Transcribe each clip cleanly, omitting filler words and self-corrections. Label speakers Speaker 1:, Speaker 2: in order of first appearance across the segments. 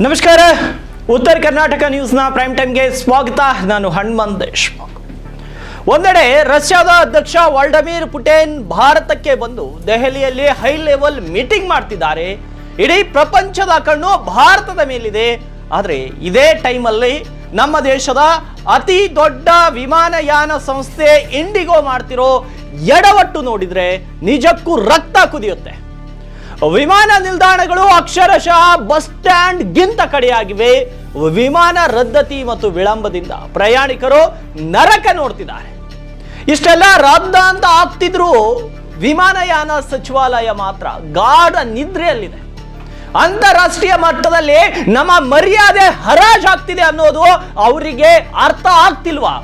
Speaker 1: ನಮಸ್ಕಾರ. ಉತ್ತರ ಕರ್ನಾಟಕ ನ್ಯೂಸ್ನ ಪ್ರೈಮ್ ಟೈಮ್ಗೆ ಸ್ವಾಗತ. ನಾನು ಹನುಮಂತ್ ದೇಶ್ಮುಖ್. ಒಂದೆಡೆ ರಷ್ಯಾದ ಅಧ್ಯಕ್ಷ ವ್ಲಾಡಿಮಿರ್ ಪುಟಿನ್ ಭಾರತಕ್ಕೆ ಬಂದು ದೆಹಲಿಯಲ್ಲಿ ಹೈ ಲೆವೆಲ್ ಮೀಟಿಂಗ್ ಮಾಡ್ತಿದ್ದಾರೆ. ಇಡೀ ಪ್ರಪಂಚದ ಕಣ್ಣು ಭಾರತದ ಮೇಲಿದೆ. ಆದರೆ ಇದೇ ಟೈಮಲ್ಲಿ ನಮ್ಮ ದೇಶದ ಅತಿ ದೊಡ್ಡ ವಿಮಾನಯಾನ ಸಂಸ್ಥೆ ಇಂಡಿಗೋ ಮಾಡ್ತಿರೋ ಎಡವಟ್ಟು ನೋಡಿದ್ರೆ ನಿಜಕ್ಕೂ ರಕ್ತ ಕುದಿಯುತ್ತೆ. ವಿಮಾನ ನಿಲ್ದಾಣಗಳು ಅಕ್ಷರಶಃ ಬಸ್ ಸ್ಟ್ಯಾಂಡ್ ಗಿಂತ ಕಡೆಯಾಗಿವೆ. ವಿಮಾನ ರದ್ದತಿ ಮತ್ತು ವಿಳಂಬದಿಂದ ಪ್ರಯಾಣಿಕರು ನರಕ ನೋಡ್ತಿದ್ದಾರೆ. ಇಷ್ಟೆಲ್ಲ ರದ್ದ ಅಂತ ಆಗ್ತಿದ್ರು ವಿಮಾನಯಾನ ಸಚಿವಾಲಯ ಮಾತ್ರ ಗಾಢ ನಿದ್ರೆಯಲ್ಲಿದೆ. ಅಂತಾರಾಷ್ಟ್ರೀಯ ಮಟ್ಟದಲ್ಲಿ ನಮ್ಮ ಮರ್ಯಾದೆ ಹರಾಜಾಗ್ತಿದೆ ಅನ್ನೋದು ಅವರಿಗೆ ಅರ್ಥ ಆಗ್ತಿಲ್ವಾ?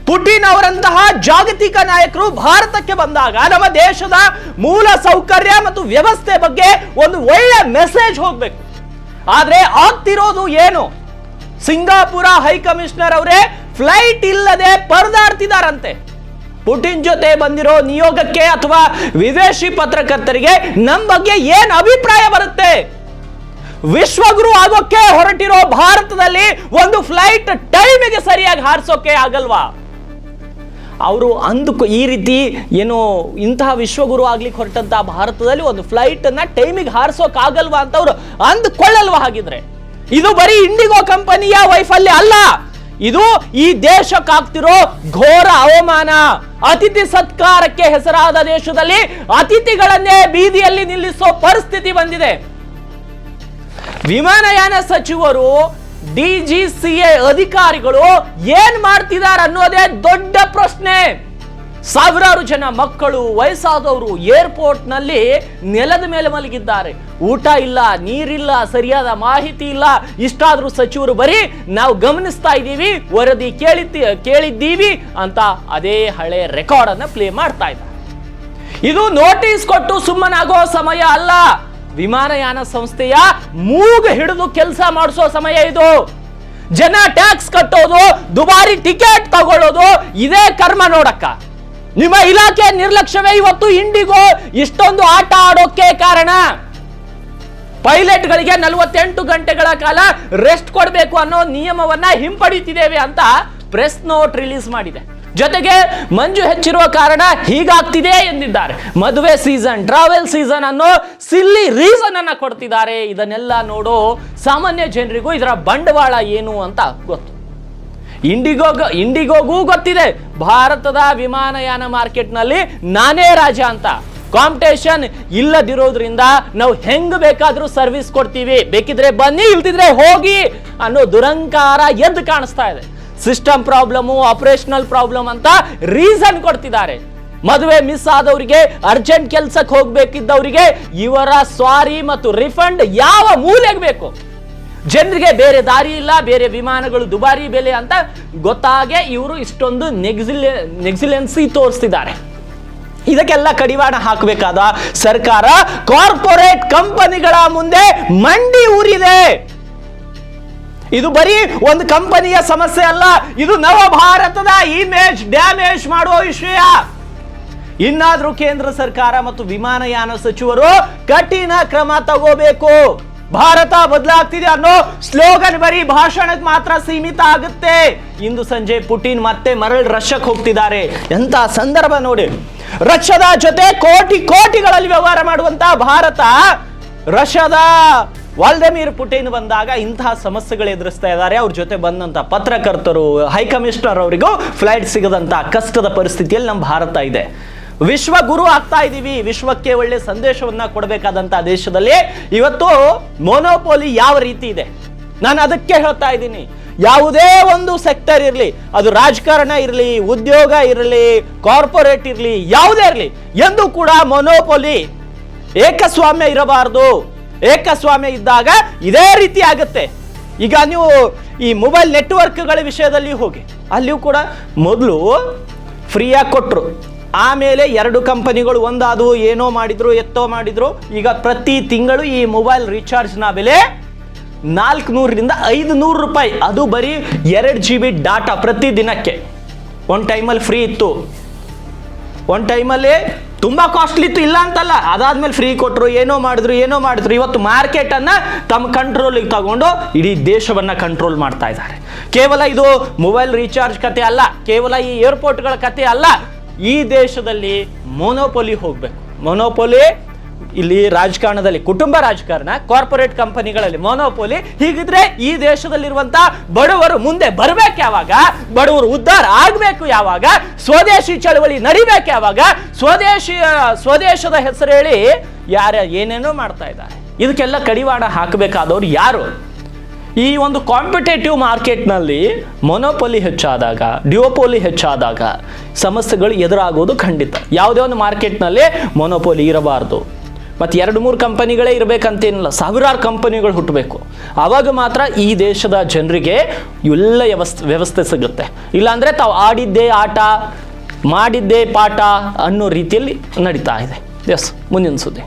Speaker 1: ಪುಟಿನ್ ಅವರಂತಹ ಜಾಗತಿಕ ನಾಯಕರು ಭಾರತಕ್ಕೆ ಬಂದಾಗ ನಮ್ಮ ದೇಶದ ಮೂಲ ಸೌಕರ್ಯ ಮತ್ತು ವ್ಯವಸ್ಥೆ ಬಗ್ಗೆ ಒಂದು ಒಳ್ಳೆ ಮೆಸೇಜ್ ಹೋಗ್ಬೇಕು. ಆದ್ರೆ ಆಗ್ತಿರೋದು ಏನು? ಸಿಂಗಾಪುರ ಹೈಕಮಿಷನರ್ ಅವರೇ ಫ್ಲೈಟ್ ಇಲ್ಲದೆ ಪರದಾಡ್ತಿದಾರಂತೆ. ಪುಟಿನ್ ಜೊತೆ ಬಂದಿರೋ ನಿಯೋಗಕ್ಕೆ ಅಥವಾ ವಿದೇಶಿ ಪತ್ರಕರ್ತರಿಗೆ ನಮ್ಮ ಬಗ್ಗೆ ಏನ್ ಅಭಿಪ್ರಾಯ ಬರುತ್ತೆ? ವಿಶ್ವಗುರು ಆಗೋಕ್ಕೆ ಹೊರಟಿರೋ ಭಾರತದಲ್ಲಿ ಒಂದು ಫ್ಲೈಟ್ ಟೈಮಿಗೆ ಸರಿಯಾಗಿ ಹಾರಿಸೋಕೆ ಆಗಲ್ವಾ? ಅವರು ಈ ರೀತಿ ಏನು ಇಂತಹ ವಿಶ್ವಗುರು ಆಗ್ಲಿಕ್ಕೆ ಹೊರಟಂತಹ ಭಾರತದಲ್ಲಿ ಒಂದು ಫ್ಲೈಟ್ ಅನ್ನ ಟೈಮಿಗೆ ಹಾರಿಸೋಕಾಗಲ್ವಾ ಅಂತ ಅವರು ಅಂದ್ಕೊಳ್ಳಲ್ವಾ? ಹಾಗಿದ್ರೆ ಇದು ಬರೀ ಇಂಡಿಗೋ ಕಂಪನಿಯ ವೈಫಲ್ಯ ಅಲ್ಲ, ಇದು ಈ ದೇಶಕ್ಕಾಗ್ತಿರೋ ಘೋರ ಅವಮಾನ. ಅತಿಥಿ ಸತ್ಕಾರಕ್ಕೆ ಹೆಸರಾದ ದೇಶದಲ್ಲಿ ಅತಿಥಿಗಳನ್ನೇ ಬೀದಿಯಲ್ಲಿ ನಿಲ್ಲಿಸೋ ಪರಿಸ್ಥಿತಿ ಬಂದಿದೆ. ವಿಮಾನಯಾನ ಸಚಿವರು, DGCA ಅಧಿಕಾರಿಗಳು ಏನ್ ಮಾಡ್ತಿದ್ದಾರೆ ಅನ್ನೋದೇ ದೊಡ್ಡ ಪ್ರಶ್ನೆ. ಸಾವಿರಾರು ಜನ ಮಕ್ಕಳು, ವಯಸ್ಸಾದವರು ಏರ್ಪೋರ್ಟ್ ನಲ್ಲಿ ನೆಲದ ಮೇಲೆ ಮಲಗಿದ್ದಾರೆ. ಊಟ ಇಲ್ಲ, ನೀರಿಲ್ಲ, ಸರಿಯಾದ ಮಾಹಿತಿ ಇಲ್ಲ. ಇಷ್ಟಾದ್ರೂ ಸಚಿವರು ಬರೀ ನಾವು ಗಮನಿಸ್ತಾ ಇದ್ದೀವಿ, ವರದಿ ಕೇಳಿದ್ದೀವಿ ಅಂತ ಅದೇ ಹಳೆ ರೆಕಾರ್ಡ್ ಅನ್ನ ಪ್ಲೇ ಮಾಡ್ತಾ ಇದ್ದಾರೆ. ಇದು ನೋಟಿಸ್ ಕೊಟ್ಟು ಸುಮ್ಮನಾಗೋ ಸಮಯ ಅಲ್ಲ. ವಿಮಾನಯಾನ ಸಂಸ್ಥೆಯ ಮೂಗು ಹಿಡಿದು ಕೆಲಸ ಮಾಡಿಸೋ ಸಮಯ ಇದು. ಜನ ಟ್ಯಾಕ್ಸ್ ಕಟ್ಟೋದು, ದುಬಾರಿ ಟಿಕೆಟ್ ತಗೊಳ್ಳೋದು ಇದೇ ಕರ್ಮ ನೋಡಕ್ಕ. ನಿಮ್ಮ ಇಲಾಖೆ ನಿರ್ಲಕ್ಷ್ಯವೇ ಇವತ್ತು ಇಂಡಿಗೋ ಇಷ್ಟೊಂದು ಆಟ ಆಡೋಕೆ ಕಾರಣ. ಪೈಲಟ್ಗಳಿಗೆ 48 ಗಂಟೆಗಳ ಕಾಲ ರೆಸ್ಟ್ ಕೊಡಬೇಕು ಅನ್ನೋ ನಿಯಮವನ್ನ ಹಿಂಪಡಿತಿದ್ದೇವೆ ಅಂತ ಪ್ರೆಸ್ ನೋಟ್ ರಿಲೀಸ್ ಮಾಡಿದೆ. ಜೊತೆಗೆ ಮಂಜು ಹೆಚ್ಚಿರುವ ಕಾರಣ ಹೀಗಾಗ್ತಿದೆ ಎಂದಿದ್ದಾರೆ. ಮದುವೆ ಸೀಸನ್, ಟ್ರಾವೆಲ್ ಸೀಸನ್ ಅನ್ನೋ ಸಿಲ್ಲಿ ರೀಸನ್ ಅನ್ನ ಕೊಡ್ತಿದ್ದಾರೆ. ಇದನ್ನೆಲ್ಲ ನೋಡೋ ಸಾಮಾನ್ಯ ಜನರಿಗೂ ಇದರ ಬಂಡವಾಳ ಏನು ಅಂತ ಗೊತ್ತು. ಇಂಡಿಗೋಗೂ ಗೊತ್ತಿದೆ ಭಾರತದ ವಿಮಾನಯಾನ ಮಾರ್ಕೆಟ್ ನಲ್ಲಿ ನಾನೇ ರಾಜ ಅಂತ. ಕಾಂಪಿಟೇಷನ್ ಇಲ್ಲದಿರೋದ್ರಿಂದ ನಾವು ಹೆಂಗ್ ಬೇಕಾದ್ರೂ ಸರ್ವಿಸ್ ಕೊಡ್ತೀವಿ, ಬೇಕಿದ್ರೆ ಬನ್ನಿ, ಇಲ್ದಿದ್ರೆ ಹೋಗಿ ಅನ್ನೋ ದುರಂಕಾರ ಎದ್ದು ಕಾಣಿಸ್ತಾ ಇದೆ. ಸಿಸ್ಟಮ್ ಪ್ರಾಬ್ಲಮ್, ಆಪರೇಷನಲ್ ಪ್ರಾಬ್ಲಮ್ ಅಂತ ರೀಸನ್ ಕೊಡ್ತಿದ್ದಾರೆ. ಮದುವೆ ಮಿಸ್ ಆದವರಿಗೆ, ಅರ್ಜೆಂಟ್ ಕೆಲ್ಸಕ್ಕೆ ಹೋಗ್ಬೇಕಿದ್ದವರಿಗೆ ಇವರ ಸ್ವಾರಿ ಮತ್ತು ರಿಫಂಡ್ ಯಾವ ಮೂಲೆಗೆ ಬೇಕು? ಜನರಿಗೆ ಬೇರೆ ದಾರಿ ಇಲ್ಲ, ಬೇರೆ ವಿಮಾನಗಳು ದುಬಾರಿ ಬೆಲೆ ಅಂತ ಗೊತ್ತಾಗೆ ಇವರು ಇಷ್ಟೊಂದು ನೆಗ್ಸಿಲೆನ್ಸಿ ತೋರಿಸ್ತಿದ್ದಾರೆ. ಇದಕ್ಕೆಲ್ಲ ಕಡಿವಾಣ ಹಾಕಬೇಕಾದ ಸರ್ಕಾರ ಕಾರ್ಪೊರೇಟ್ ಕಂಪನಿಗಳ ಮುಂದೆ ಮಂಡಿ ಊರಿದೆ. ಇದು ಬರೀ ಒಂದು ಕಂಪನಿಯ ಸಮಸ್ಯೆ ಅಲ್ಲ, ಇದು ನವ ಭಾರತದ ಇಮೇಜ್ ಡ್ಯಾಮೇಜ್ ಮಾಡುವ ವಿಷಯ. ಇನ್ನಾದ್ರೂ ಕೇಂದ್ರ ಸರ್ಕಾರ ಮತ್ತು ವಿಮಾನಯಾನ ಸಚಿವರು ಕಠಿಣ ಕ್ರಮ ತಗೋಬೇಕು. ಭಾರತ ಬದಲಾಗ್ತಿದೆ ಅನ್ನೋ ಸ್ಲೋಗನ್ ಬರೀ ಭಾಷಣಕ್ಕೆ ಮಾತ್ರ ಸೀಮಿತ ಆಗುತ್ತೆ. ಇಂದು ಸಂಜೆ ಪುಟಿನ್ ಮತ್ತೆ ಮರಳಿ ರಷ್ಯಾಕ್ಕೆ ಹೋಗ್ತಿದ್ದಾರೆ. ಎಂತ ಸಂದರ್ಭ ನೋಡಿ. ರಷ್ಯಾದ ಜೊತೆ ಕೋಟಿಗಳಲ್ಲಿ ವ್ಯವಹಾರ ಮಾಡುವಂತ ಭಾರತ ರಷ್ಯಾದ ವ್ಲಾಡಿಮಿರ್ ಪುಟಿನ್ ಬಂದಾಗ ಇಂತಹ ಸಮಸ್ಯೆಗಳು ಎದುರಿಸ್ತಾ ಇದ್ದಾರೆ. ಅವ್ರ ಜೊತೆ ಬಂದಂತ ಪತ್ರಕರ್ತರು, ಹೈಕಮಿಷನರ್ ಅವರಿಗೂ ಫ್ಲೈಟ್ ಸಿಗದಂತ ಕಷ್ಟದ ಪರಿಸ್ಥಿತಿಯಲ್ಲಿ ನಮ್ಮ ಭಾರತ ಇದೆ. ವಿಶ್ವ ಗುರು ಆಗ್ತಾ ಇದೀವಿ, ವಿಶ್ವಕ್ಕೆ ಒಳ್ಳೆ ಸಂದೇಶವನ್ನ ಕೊಡಬೇಕಾದಂತ ದೇಶದಲ್ಲಿ ಇವತ್ತು ಮೊನೋಪೋಲಿ ಯಾವ ರೀತಿ ಇದೆ, ನಾನು ಅದಕ್ಕೆ ಹೇಳ್ತಾ ಇದ್ದೀನಿ. ಯಾವುದೇ ಒಂದು ಸೆಕ್ಟರ್ ಇರಲಿ, ಅದು ರಾಜಕಾರಣ ಇರಲಿ, ಉದ್ಯೋಗ ಇರಲಿ, ಕಾರ್ಪೊರೇಟ್ ಇರಲಿ, ಯಾವುದೇ ಇರಲಿ, ಎಂದು ಕೂಡ ಮೊನೋಪೋಲಿ, ಏಕಸ್ವಾಮ್ಯ ಇರಬಾರದು. ಏಕಸ್ವಾಮ್ಯ ಇದ್ದಾಗ ಇದೇ ರೀತಿ ಆಗುತ್ತೆ. ಈಗ ನೀವು ಈ ಮೊಬೈಲ್ ನೆಟ್ವರ್ಕ್ಗಳ ವಿಷಯದಲ್ಲಿ ಹೋಗಿ, ಅಲ್ಲಿಯೂ ಕೂಡ ಮೊದಲು ಫ್ರೀಯಾಗಿ ಕೊಟ್ಟರು, ಆಮೇಲೆ 2 ಕಂಪನಿಗಳು ಒಂದಾದವು, ಏನೋ ಮಾಡಿದ್ರು. ಈಗ ಪ್ರತಿ ತಿಂಗಳು ಈ ಮೊಬೈಲ್ ರೀಚಾರ್ಜ್ನ ಬೆಲೆ 400ರಿಂದ 500 ರೂಪಾಯಿ. ಅದು ಬರೀ 2 GB ಡಾಟಾ ಪ್ರತಿ ದಿನಕ್ಕೆ. ಒಂದು ಟೈಮಲ್ಲಿ ಫ್ರೀ ಇತ್ತು, ಒಂದು ಟೈಮಲ್ಲಿ ತುಂಬ ಕಾಸ್ಟ್ಲಿ ಇತ್ತು, ಇಲ್ಲ ಅಂತಲ್ಲ. ಅದಾದ್ಮೇಲೆ ಫ್ರೀ ಕೊಟ್ಟರು, ಏನೋ ಮಾಡಿದ್ರು. ಇವತ್ತು ಮಾರ್ಕೆಟನ್ನು ತಮ್ಮ ಕಂಟ್ರೋಲಿಗೆ ತಗೊಂಡು ಇಡೀ ದೇಶವನ್ನು ಕಂಟ್ರೋಲ್ ಮಾಡ್ತಾ ಇದ್ದಾರೆ. ಕೇವಲ ಇದು ಮೊಬೈಲ್ ರೀಚಾರ್ಜ್ ಕತೆ ಅಲ್ಲ, ಕೇವಲ ಈ ಏರ್ಪೋರ್ಟ್ಗಳ ಕತೆ ಅಲ್ಲ. ಈ ದೇಶದಲ್ಲಿ ಮೊನೋಪೊಲಿ ಹೋಗಬೇಕು. ಮೊನೋಪೊಲಿ ಇಲ್ಲಿ ರಾಜಕಾರಣದಲ್ಲಿ, ಕುಟುಂಬ ರಾಜಕಾರಣ, ಕಾರ್ಪೊರೇಟ್ ಕಂಪನಿಗಳಲ್ಲಿ ಮೊನೋಪೊಲಿ. ಹೀಗಿದ್ರೆ ಈ ದೇಶದಲ್ಲಿರುವಂತ ಬಡವರು ಮುಂದೆ ಬರ್ಬೇಕು ಯಾವಾಗ? ಬಡವರು ಉದ್ಧಾರ ಆಗ್ಬೇಕು ಯಾವಾಗ? ಸ್ವದೇಶಿ ಚಳವಳಿ ನಡಿಬೇಕು ಯಾವಾಗ? ಸ್ವದೇಶದ ಹೆಸರು ಹೇಳಿ ಏನೇನೋ ಮಾಡ್ತಾ ಇದ್ದಾರೆ. ಇದಕ್ಕೆಲ್ಲ ಕಡಿವಾಣ ಹಾಕಬೇಕಾದವರು ಯಾರು? ಈ ಒಂದು ಕಾಂಪಿಟೇಟಿವ್ ಮಾರ್ಕೆಟ್ನಲ್ಲಿ ಮೊನೋಪೊಲಿ ಹೆಚ್ಚಾದಾಗ, ಡ್ಯೂಪೊಲಿ ಹೆಚ್ಚಾದಾಗ ಸಮಸ್ಯೆಗಳು ಎದುರಾಗೋದು ಖಂಡಿತ. ಯಾವುದೇ ಒಂದು ಮಾರ್ಕೆಟ್ನಲ್ಲಿ ಮೊನೋಪೊಲಿ ಇರಬಾರ್ದು. ಮತ್ತು 2-3 ಕಂಪನಿಗಳೇ ಇರಬೇಕಂತೇನಿಲ್ಲ, ಸಾವಿರಾರು ಕಂಪನಿಗಳು ಹುಟ್ಟಬೇಕು. ಆವಾಗ ಮಾತ್ರ ಈ ದೇಶದ ಜನರಿಗೆ ಎಲ್ಲ ವ್ಯವಸ್ಥೆ ಸಿಗುತ್ತೆ. ಇಲ್ಲಾಂದರೆ ತಾವು ಆಡಿದ್ದೇ ಆಟ, ಮಾಡಿದ್ದೇ ಪಾಠ ಅನ್ನೋ ರೀತಿಯಲ್ಲಿ ನಡೀತಾ ಇದೆ. ಎಸ್, ಮುಂದಿನ ಸುದ್ದಿ.